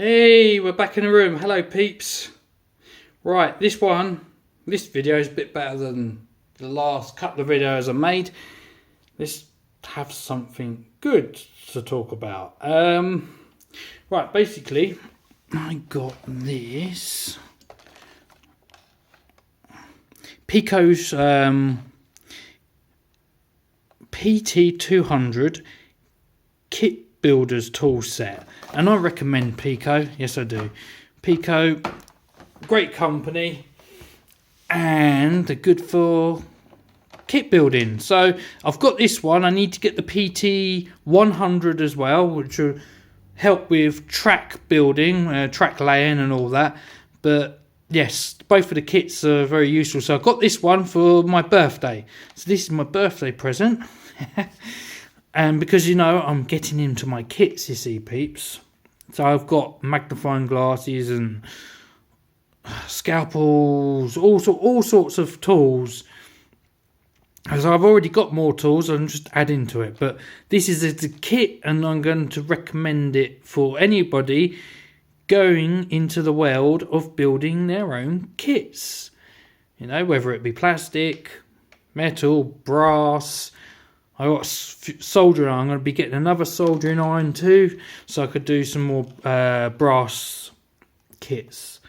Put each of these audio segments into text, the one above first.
Hey, we're back in the room. Hello, peeps. Right, this video is a bit better than the last couple of videos I made. Let's have something good to talk about. Right, basically, I got this Pico's PT200 kit builders tool set, and I recommend Pico. Yes, I do. Pico, great company, and they're good for kit building. So I've got this one. I need to get the PT100 as well, which will help with track building, track laying and all that. But yes, both of the kits are very useful. So I got this one for my birthday. So this is my birthday present. And because, you know, I'm getting into my kits, you see, peeps. So I've got magnifying glasses and scalpels, all sorts of tools. As I've already got more tools, I'm just adding to it. But this is the kit, and I'm going to recommend it for anybody going into the world of building their own kits. You know, whether it be plastic, metal, brass. I got soldering iron. I'm going to be getting another soldering iron too, so I could do some more brass kits.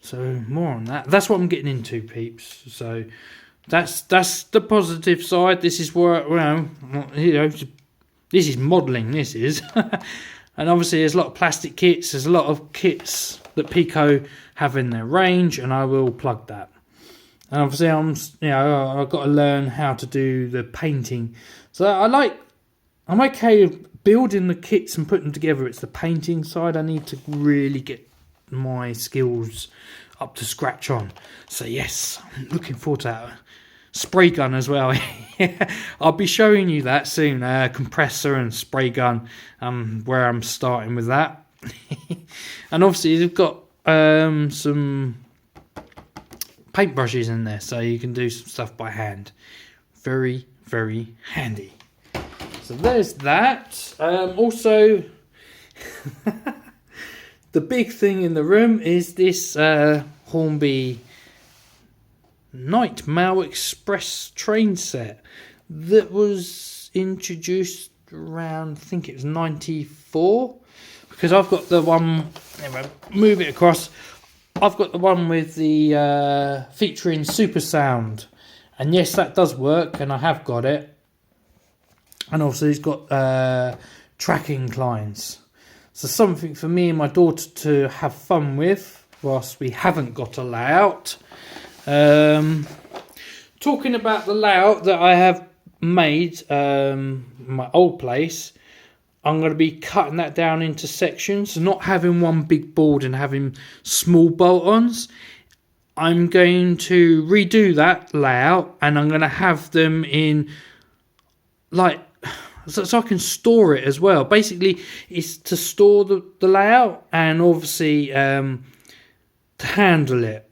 So more on that. That's what I'm getting into, peeps. So that's the positive side. This is where, you know, this is modelling. This is, and obviously there's a lot of plastic kits. There's a lot of kits that Pico have in their range, and I will plug that. And obviously I've got to learn how to do the painting. So I'm okay with building the kits and putting them together. It's the painting side I need to really get my skills up to scratch on. So yes, I'm looking forward to that. Spray gun as well. I'll be showing you that soon. Compressor and spray gun. Where I'm starting with that. And obviously they've got some paintbrushes in there, so you can do some stuff by hand. Very, very handy. So there's that. Also, the big thing in the room is this Hornby Night Mail Express train set that was introduced around, I think it was 94, because I've got the one, anyway, move it across. I've got the one with the featuring super sound, and yes, that does work, and I have got it. And also it's got track inclines, so something for me and my daughter to have fun with whilst we haven't got a layout. Talking about the layout that I have made, my old place, I'm going to be cutting that down into sections, not having one big board and having small bolt-ons. I'm going to redo that layout, and I'm going to have them in, like, so I can store it as well. Basically, it's to store the layout, and obviously to handle it.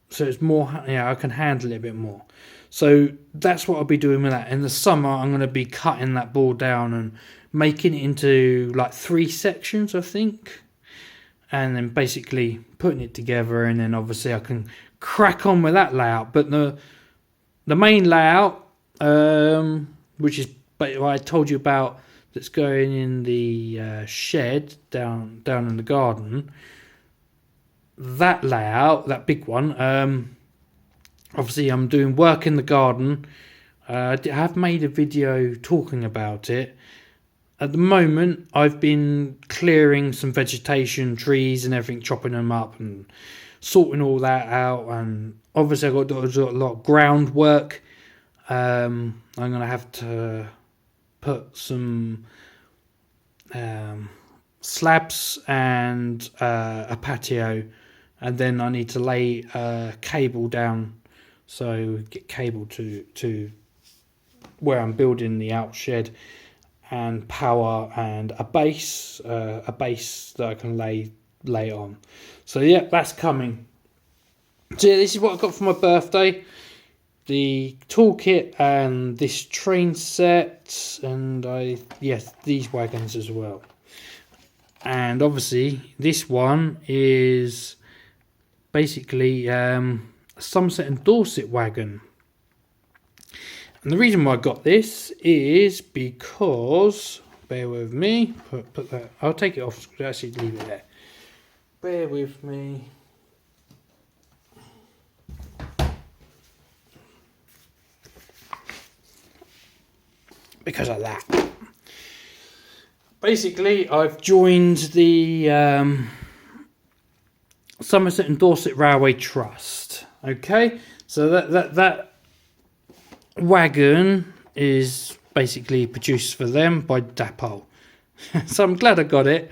So it's more, I can handle it a bit more. So that's what I'll be doing with that. In the summer, I'm going to be cutting that board down and making it into like 3 sections, I think, and then basically putting it together, and then obviously I can crack on with that layout. But the main layout, which is what I told you about, that's going in the shed down in the garden, that layout, that big one, obviously I'm doing work in the garden. I have made a video talking about it. At the moment, I've been clearing some vegetation, trees and everything, chopping them up and sorting all that out. And obviously I've got to do a lot of groundwork. I'm going to have to put some slabs and a patio. And then I need to lay cable down. So get cable to where I'm building the out shed, and power, and a base that I can lay on. So yeah, that's coming. So yeah, this is what I got for my birthday: the toolkit and this train set, and these wagons as well. And obviously this one is basically Somerset and Dorset wagon. And the reason why I got this is because, bear with me, put that, I'll take it off, actually leave it there. Bear with me. Because of that. Basically, I've joined the Somerset and Dorset Railway Trust. Okay, so that wagon is basically produced for them by Dapol. So I'm glad I got it.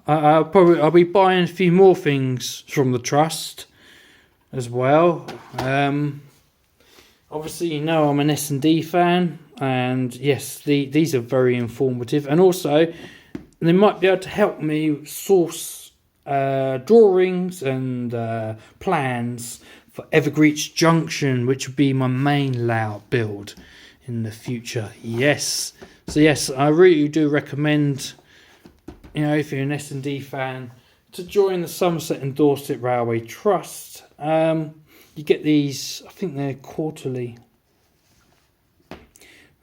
I'll be buying a few more things from the trust as well. Obviously, you know I'm an S&D fan, and yes, these are very informative, and also they might be able to help me source drawings and plans for Evergreech Junction, which would be my main layout build in the future. Yes, so yes, I really do recommend, you know, if you're an S&D fan, to join the Somerset and Dorset Railway Trust. You get these, I think they're quarterly.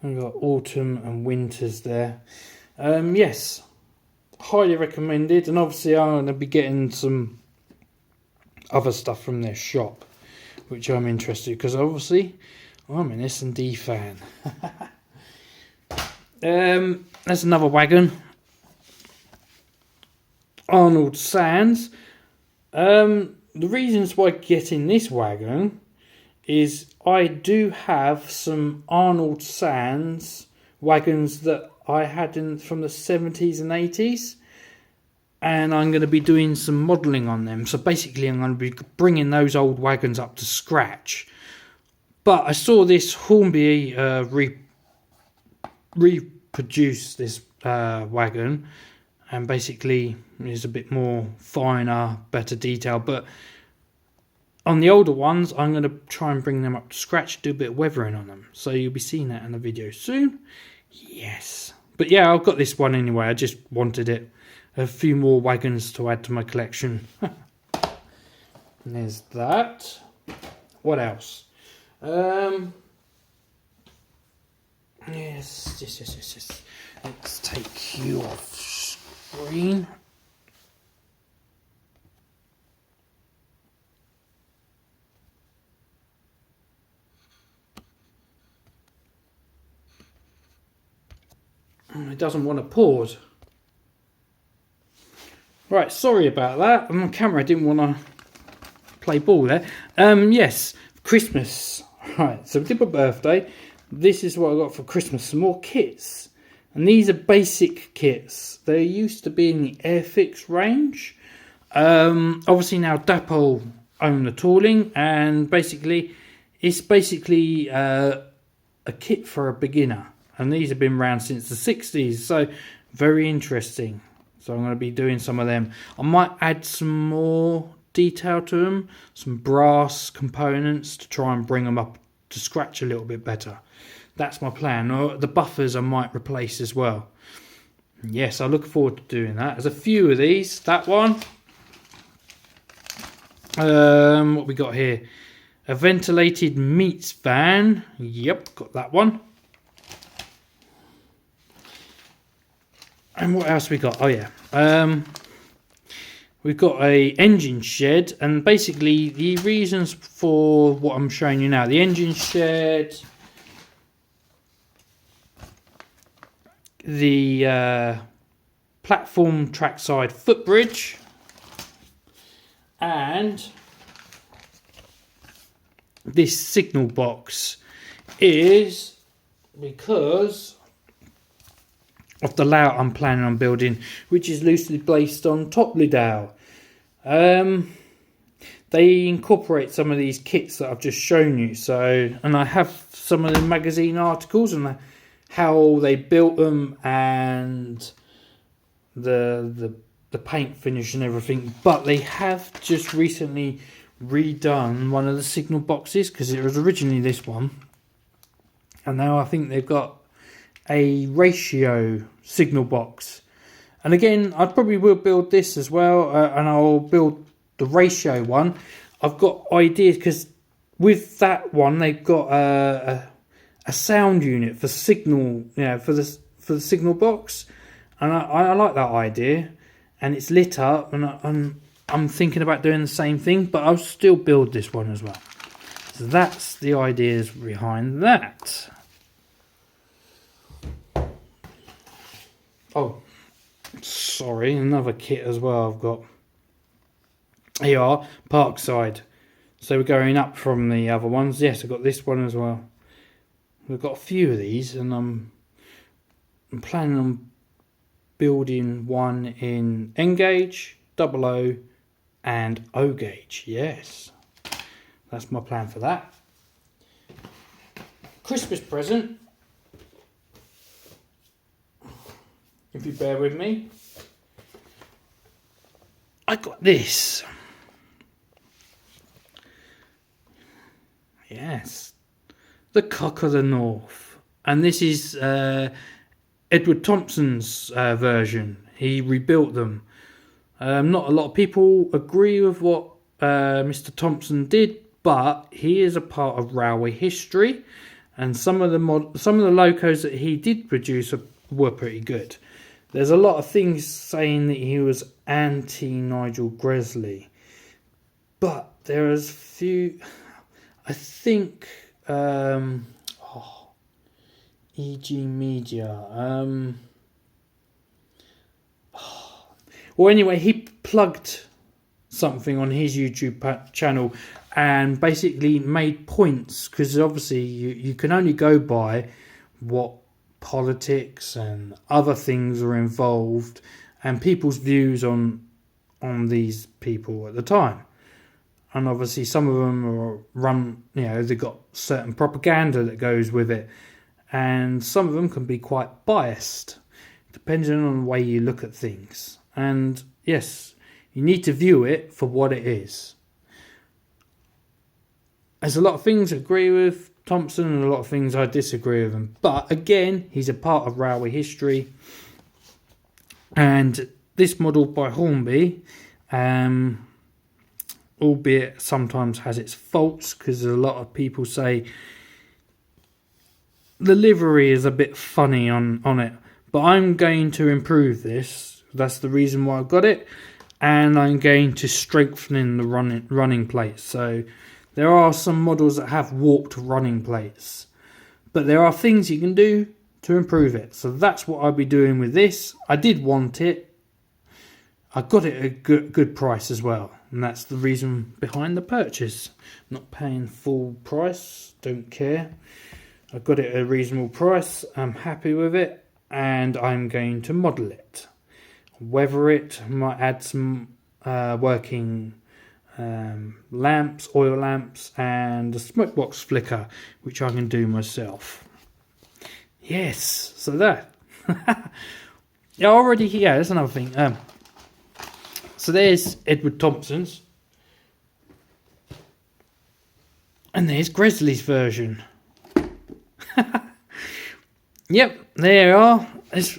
We've got autumn and winters there. Yes, highly recommended. And obviously I'm going to be getting some other stuff from their shop, which I'm interested, because obviously I'm an S&D fan. There's another wagon. Arnold Sands. The reasons why getting this wagon is I do have some Arnold Sands wagons that I had from the 70s and 80s, and I'm going to be doing some modelling on them. So basically I'm going to be bringing those old wagons up to scratch. But I saw this Hornby reproduce this wagon, and basically is a bit more finer, better detail. But on the older ones, I'm going to try and bring them up to scratch, do a bit of weathering on them. So you'll be seeing that in the video soon. Yes. But yeah, I've got this one anyway. I just wanted it. A few more wagons to add to my collection. And there's that. What else? Yes. Let's take you off screen. It doesn't want to pause. Right, sorry about that. My camera didn't want to play ball there. Yes, Christmas. Right, so we did my birthday. This is what I got for Christmas. Some more kits. And these are basic kits. They used to be in the Airfix range. Obviously now Dapol own the tooling. And basically, it's basically a kit for a beginner. And these have been around since the 60s. So, very interesting. So I'm going to be doing some of them. I might add some more detail to them. Some brass components to try and bring them up to scratch a little bit better. That's my plan. Or the buffers I might replace as well. Yes, I look forward to doing that. There's a few of these. That one. What we got here? A ventilated meats van. Yep, got that one. And what else we got? Oh yeah, we've got a engine shed, and basically the reasons for what I'm showing you now: the engine shed, the platform trackside footbridge, and this signal box is because of the layout I'm planning on building, which is loosely based on Toplydale. They incorporate some of these kits that I've just shown you. So, and I have some of the magazine articles and how they built them and the paint finish and everything. But they have just recently redone one of the signal boxes, because it was originally this one, and now I think they've got a ratio signal box, And again, I probably will build this as well, and I'll build the ratio one. I've got ideas because with that one they've got a sound unit for signal, for the signal box, and I like that idea, and it's lit up, and I'm thinking about doing the same thing, but I'll still build this one as well. So that's the ideas behind that. Oh, sorry, another kit as well I've got. Here you are, Parkside. So we're going up from the other ones. Yes, I've got this one as well. We've got a few of these, and I'm planning on building one in N gauge, double O, and O gauge. Yes, that's my plan for that. Christmas present, if you bear with me, I got this. Yes, the Cock of the North, and this is Edward Thompson's version. He rebuilt them. Not a lot of people agree with what Mr. Thompson did, but he is a part of railway history, and some of the locos that he did produce were pretty good. There's a lot of things saying that he was anti-Nigel Gresley, but there is few. I think EG Media. Well, anyway, he plugged something on his YouTube channel and basically made points, because obviously you can only go by what politics and other things are involved and people's views on these people at the time. And obviously some of them are run, they've got certain propaganda that goes with it. And some of them can be quite biased, depending on the way you look at things. And yes, you need to view it for what it is. There's a lot of things I agree with Thompson and a lot of things I disagree with him. But again, he's a part of railway history. And this model by Hornby, albeit sometimes has its faults, because a lot of people say the livery is a bit funny on it, but I'm going to improve this. That's the reason why I got it, and I'm going to strengthen the running plates. So there are some models that have warped running plates, but there are things you can do to improve it. So that's what I'll be doing with this. I did want it. I got it at a good price as well. And that's the reason behind the purchase. Not paying full price, don't care. I got it at a reasonable price. I'm happy with it, and I'm going to model it. Weather it, might add some working lamps, oil lamps, and a smoke box flicker, which I can do myself. Yes, so that. That's another thing. So there's Edward Thompson's. And there's Gresley's version. Yep, there you are. It's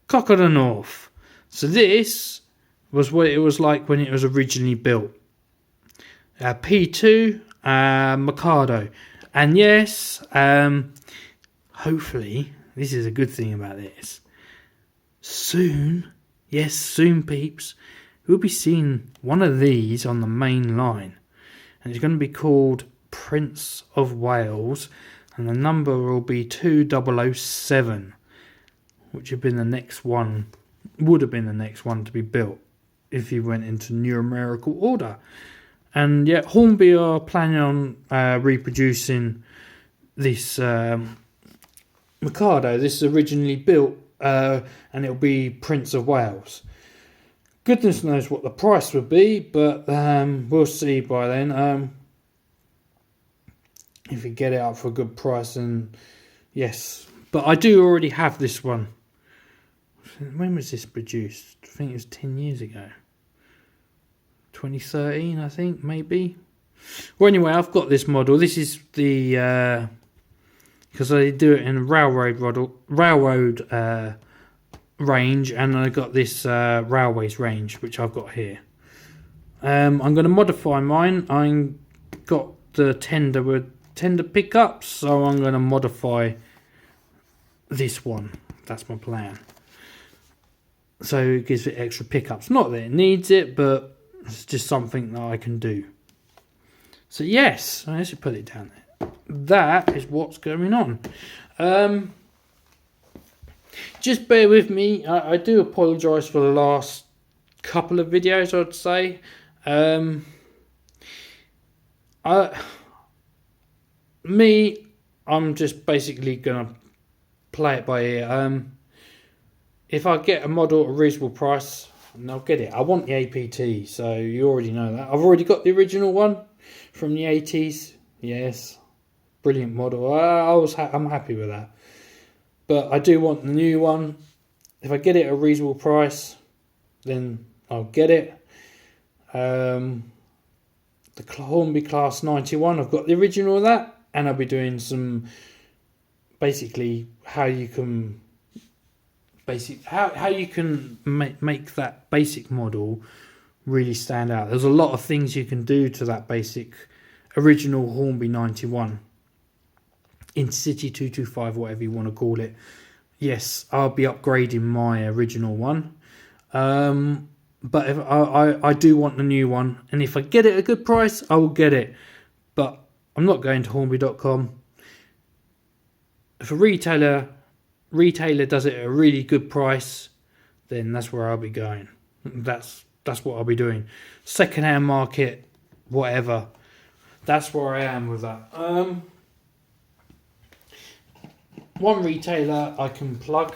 Cock of the North. So this was what it was like when it was originally built. P2 Mikado. And yes, hopefully, this is a good thing about this. Soon, peeps, we'll be seeing one of these on the main line. And it's going to be called Prince of Wales. And the number will be 2007. Which would have been the next one to be built if you went into numerical order. And yet Hornby are planning on reproducing this Mikado. This is originally built and it'll be Prince of Wales. Goodness knows what the price would be, but we'll see by then. If you get it up for a good price, and yes. But I do already have this one. When was this produced? I think it was 10 years ago. 2013, I think, maybe. Well, anyway, I've got this model. This is the because they do it in a railroad range, and I got this railways range, which I've got here. I'm going to modify mine. I got the tender with tender pickups, so I'm going to modify this one. That's my plan. So it gives it extra pickups. Not that it needs it, but it's just something that I can do. So yes, I should put it down there. That is what's going on. Just bear with me. I do apologise for the last couple of videos, I'd say. I'm just basically gonna play it by ear. If I get a model at a reasonable price, and I'll get it. I want the APT, so you already know that. I've already got the original one from the 80s. Yes, brilliant model. I'm happy with that. But I do want the new one. If I get it at a reasonable price, then I'll get it. The Hornby Class 91, I've got the original of that, and I'll be doing some basically how you can make that basic model really stand out. There's a lot of things you can do to that basic original Hornby 91. Intercity 225, whatever you want to call it. Yes, I'll be upgrading my original one. But if I do want the new one, and if I get it at a good price, I will get it. But I'm not going to Hornby.com. If a retailer does it at a really good price, then that's where I'll be going. That's what I'll be doing. Second-hand market, whatever. That's where I am with that. One retailer I can plug.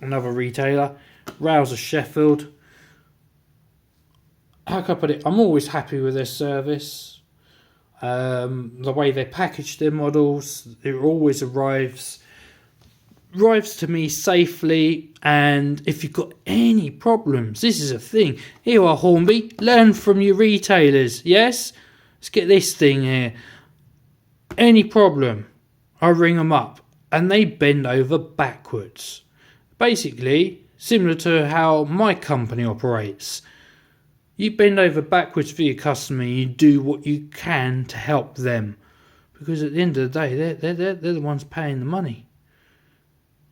Another retailer, Rouse of Sheffield. How can I put it? I'm always happy with their service. The way they package their models, it always arrives to me safely. And if you've got any problems, this is a thing. Here you are, Hornby. Learn from your retailers. Yes? Let's get this thing here. Any problem, I ring them up, and they bend over backwards. Basically, similar to how my company operates. You bend over backwards for your customer. You do what you can to help them, because at the end of the day, they're the ones paying the money.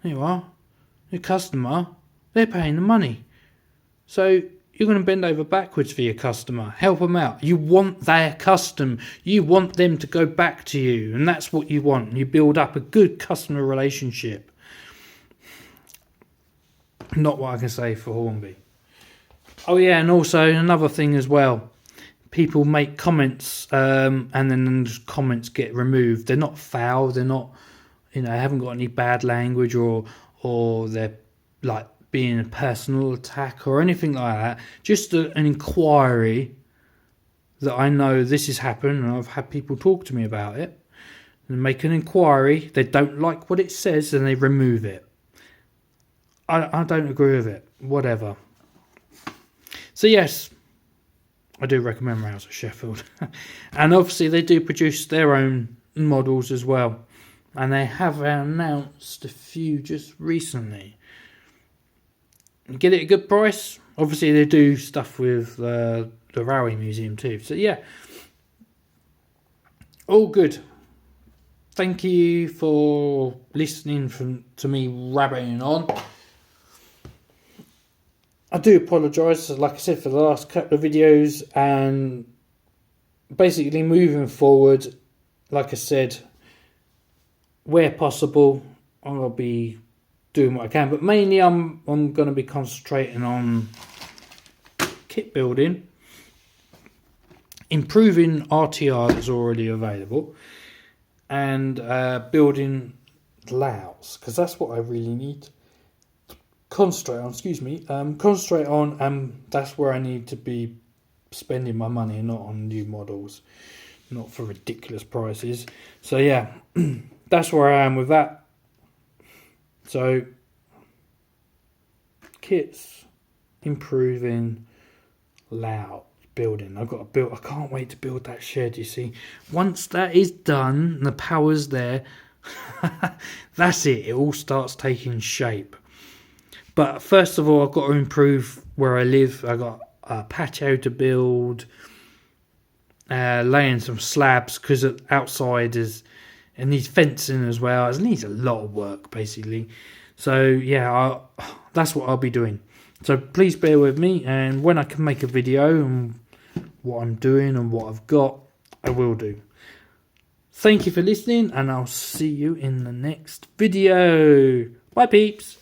There you are, your customer. They're paying the money, so you're going to bend over backwards for your customer. Help them out. You want their custom. You want them to go back to you, and that's what you want. You build up a good customer relationship. Not what I can say for Hornby. Oh yeah, and also another thing as well. People make comments, and then the comments get removed. They're not foul. They're not, haven't got any bad language, or they're like being a personal attack or anything like that. Just an inquiry that I know this has happened, and I've had people talk to me about it. And make an inquiry. They don't like what it says, and they remove it. I don't agree with it. Whatever. So yes, I do recommend Rouse of Sheffield. And obviously they do produce their own models as well. And they have announced a few just recently. Get it at a good price. Obviously they do stuff with the Railway Museum too. So yeah, all good. Thank you for listening to me rabbiting on. I do apologise, like I said, for the last couple of videos, and basically moving forward, like I said, where possible, I'll be doing what I can, but mainly I'm going to be concentrating on kit building, improving RTR that's already available, and building layouts, because that's what I really need. Concentrate on, and that's where I need to be spending my money, not on new models, not for ridiculous prices. So yeah, that's where I am with that. So kits, improving, layout, building. I can't wait to build that shed. You see, once that is done and the power's there, That's it. It all starts taking shape. But first of all, I've got to improve where I live. I've got a patio to build, laying some slabs because outside it needs fencing as well. It needs a lot of work basically. So yeah, that's what I'll be doing. So please bear with me, and when I can make a video and what I'm doing and what I've got, I will do. Thank you for listening, and I'll see you in the next video. Bye peeps.